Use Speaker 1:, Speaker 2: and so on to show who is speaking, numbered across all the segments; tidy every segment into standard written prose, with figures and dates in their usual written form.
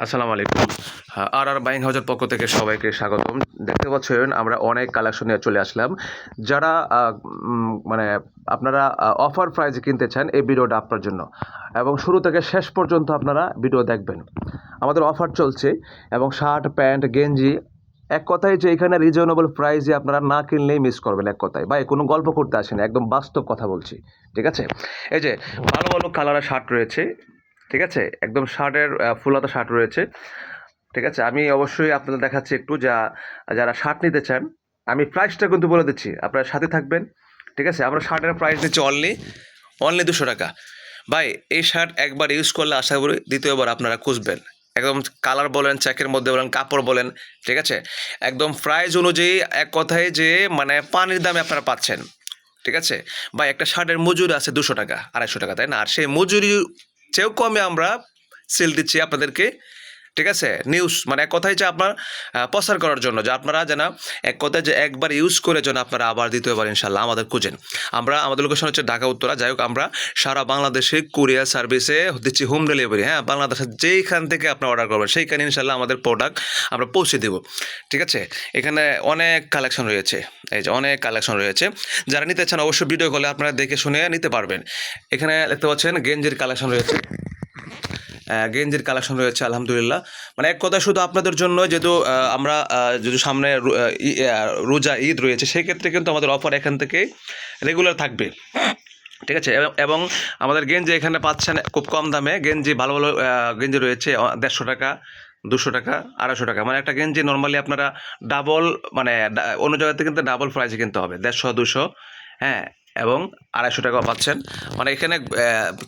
Speaker 1: আসসালামু আলাইকুম। আর বাইং হাউসের পক্ষ থেকে সবাইকে স্বাগতম। দেখতে পাচ্ছেন আমরা অনেক কালেকশন নিয়ে চলে আসলাম। যারা মানে আপনারা অফার প্রাইসে কিনতে চান এই ভিডিওটা আপনার জন্য এবং শুরু থেকে শেষ পর্যন্ত আপনারা ভিডিও দেখবেন। আমাদের অফার চলছে এবং শার্ট, প্যান্ট, গেঞ্জি এক কথায় যে এখানে রিজনেবল প্রাইসে আপনারা না কিনলেই মিস করবেন এক কথায়। ভাই কোনো গল্প করতে আসেনি, একদম বাস্তব কথা বলছি। ঠিক আছে? এই যে ভালো, ভালো কালারের শার্ট রয়েছে। ঠিক আছে? একদম শার্টের ফুল হাতা শার্ট রয়েছে। ঠিক আছে? আমি অবশ্যই আপনাদের দেখাচ্ছি একটু যারা শার্ট নিতে চান, আমি প্রাইসটা কিন্তু বলে দিচ্ছি। আপনারা সাথে থাকবেন। ঠিক আছে? আমরা শার্টের প্রাইস দিচ্ছি অনলি ৳200। ভাই এই শার্ট একবার ইউজ করলে আশা করি দ্বিতীয়বার আপনারা খুঁজবেন। একদম কালার বলেন, চেকের মধ্যে বলেন, কাপড় বলেন, ঠিক আছে? একদম প্রাইস অনুযায়ী এক কথায় যে মানে পানির দামে আপনারা পাচ্ছেন। ঠিক আছে? ভাই একটা শার্টের মজুরি আছে ৳200, ৳250, তাই না? আর সেই মজুরি চেয়েও কমে আমরা সেল দিচ্ছি আপনাদেরকে। ঠিক আছে? নিউজ মানে এক কথায় যে আপনার প্রচার করার জন্য যে আপনারা যেন এক কথায় যে একবার ইউজ করে যেন আপনারা আবার দ্বিতীয়বার ইনশাল্লাহ আমাদের খুঁজেন। আমাদের লোকেশন হচ্ছে ঢাকা উত্তরা। যাই হোক আমরা সারা বাংলাদেশে কুরিয়ার সার্ভিসে দিচ্ছি হোম ডেলিভারি। হ্যাঁ, বাংলাদেশের যেইখান থেকে আপনারা অর্ডার করবেন সেইখানে ইনশাল্লাহ আমাদের প্রোডাক্ট আমরা পৌঁছে দেব। ঠিক আছে? এখানে অনেক কালেকশন রয়েছে। এই যে অনেক কালেকশন রয়েছে। যারা নিতে চান অবশ্যই ভিডিও কলে আপনারা দেখে শুনে নিতে পারবেন। এখানে দেখতে পাচ্ছেন গেঞ্জির কালেকশন রয়েছে। গেঞ্জির কালেকশন রয়েছে আলহামদুলিল্লাহ। মানে এক কথায় শুধু আপনাদের জন্য যেহেতু আমরা যদি সামনে রোজা ঈদ রয়েছে সেক্ষেত্রে কিন্তু আমাদের অফার এখান থেকে রেগুলার থাকবে। ঠিক আছে? এবং আমাদের গেঞ্জি এখানে পাচ্ছেন খুব কম দামে। গেঞ্জি ভালো ভালো গেঞ্জি রয়েছে ৳150, ৳200, ৳250। মানে একটা গেঞ্জি নর্মালি আপনারা ডাবল মানে অন্য জায়গা থেকে কিন্তু ডাবল প্রাইসে কিনতে হবে। 150, 200, হ্যাঁ, এবং ৳250 পাচ্ছেন। মানে এখানে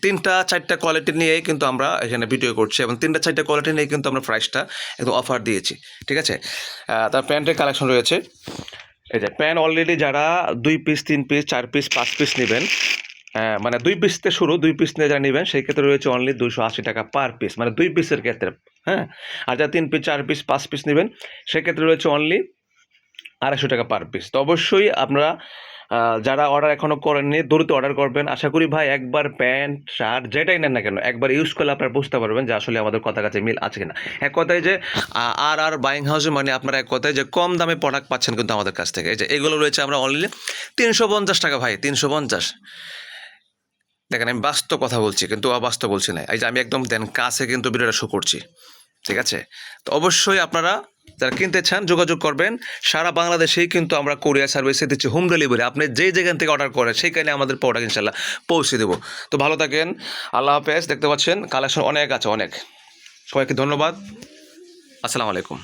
Speaker 1: 3টা-4টা কোয়ালিটি নিয়েই কিন্তু আমরা এখানে ভিডিও করছি এবং 3টা-4টা কোয়ালিটি নিয়ে কিন্তু আমরা প্রাইসটা একদম অফার দিয়েছি। ঠিক আছে? তার প্যান্টের কালেকশন রয়েছে। এই যে প্যান্ট অলরেডি যারা 2 পিস, 3 পিস, 4 পিস, 5 পিস নেবেন, মানে 2 পিস থেকে শুরু, 2 পিস নিয়ে যারা নেবেন সেই ক্ষেত্রে রয়েছে অনলি ৳280 পার পিস, মানে 2 পিসের ক্ষেত্রে। হ্যাঁ? আর যারা 3 পিস, 4 পিস, 5 পিস নেবেন সেক্ষেত্রে রয়েছে অনলি ৳250 পার পিস। তো অবশ্যই আপনারা যারা অর্ডার এখনও করেননি দ্রুত অর্ডার করবেন। আশা করি ভাই একবার প্যান্ট, শার্ট যেটাই নেন না কেন একবার ইউজ করলে আপনারা বুঝতে পারবেন যে আসলে আমাদের কথা কাছে মিল আছে কিনা। এক কথায় যে বাইং হাউসে মানে আপনারা এক কথায় যে কম দামে প্রোডাক্ট পাচ্ছেন কিন্তু আমাদের কাছ থেকে। এই যে এগুলো রয়েছে আমরা অনলি ৳350 ভাই, 350। দেখেন আমি বাস্তব কথা বলছি কিন্তু অবাস্তব বলছি না। এই যে আমি একদম কাছে কিন্তু ভিডিওটা শো করছি। ঠিক আছে? তো অবশ্যই আপনারা যারা কিনতে চান যোগাযোগ করবেন। সারা বাংলাদেশেই কিন্তু আমরা কুরিয়ার সার্ভিসে দিচ্ছি হোম ডেলিভারি। আপনি যেই যেখান থেকে অর্ডার করেন সেইখানে আমাদের প্রোডাক্ট ইনশাল্লাহ পৌঁছে দেবো। তো ভালো থাকেন। আল্লাহ হাফেজ। দেখতে পাচ্ছেন কালেকশন অনেক আছে, অনেক। সবাইকে ধন্যবাদ। আসসালামু আলাইকুম।